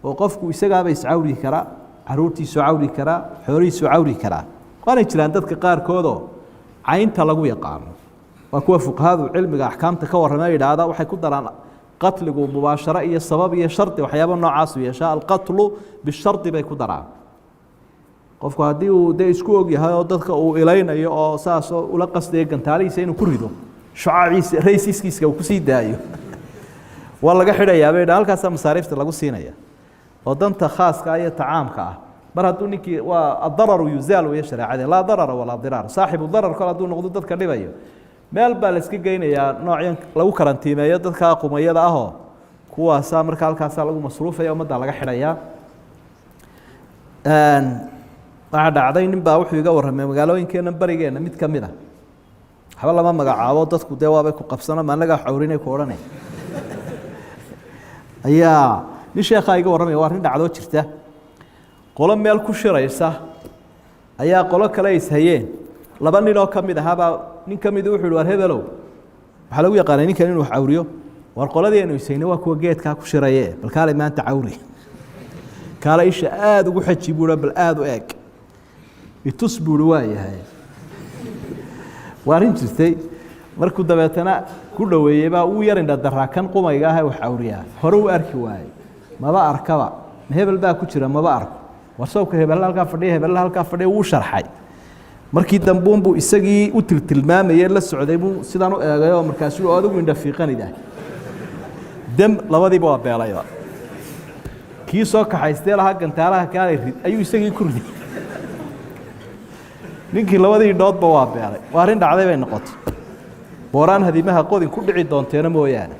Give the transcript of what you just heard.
وقفكوا يسقى بيسعوري كرا عروتي سعوري كرا حوري سعوري كرا وأنا جلان دتك قار كودو عين تلاقوا يقام وكوفق هذا علم أحكام تكور ما يدا هذا وحيكون دران قتل مباشرة هي السبب هي شرط وحيابا نوعاس ويشاء القتل بالشرط بيكون دران qofku hadii uu isku og yahay oo dadka uu ilaynayo oo saas oo la qasday gantaaliisa inuu ku rido shucaaciisa raysiskiisa uu ku sii daayo waa laga xidhayaa bay halkaas masaariifta lagu siinaya oo danta khaaska ah iyo tacaamka ah mar hadduu ninkii waa ad-darar yuzaal way sharaacada la darar wala dirar saaxibu darar kala hadduu noqdo dadka dhibayo meel baa la iska geynayaa noocyan lagu karantiimeeyo dadka qumayada ah oo kuwaas marka halkaas lagu masruufayo umada laga xidhayaa waxa dhacday nin baa wuxuu iga warramay magaalooyinkeena barigeena mid kamid ah haba lama magacaabo dadku deewaabay ku qabsana ma anaga xawrinay ku oranay ayaa nin sheekha iga warramay waa rin dhacdo jirta qolo meel ku shiraysa ayaa qolo kale is hayeen laba nin oo kamid ah baa nin kamid wuxuu war hebelow waxa lagu yaqaan ninkan inuu xawriyo war qoladeenu isayna waa kuwa geedka ku shirayee bal kale maanta xawri kala isha aad ugu xajibuura bal aad u eeg itusbuur waayahay waarin jirtay markuu dabeetana ku dhaweeyay baa uu yarin daraa kan qumayga ah wax awriyaa hore u arki waayay maba arkaba hebel baa ku jira maba arko wasawka hebel halka fadhiya uu sharxay markii dambuun buu isagii u tiltilmaamayay la socday buu sidaan u eegay oo markaas uu adigu indha fiiqanida dam labadiiba waa beelayba kii soo kaxaystay laha gantaalaha kaalay rid ayuu isagii ku riday ninkii labadii doodba waa beelay waa arin dhacday bay noqotay booraan hadiimaha qodin ku dhici doonteena mooyaane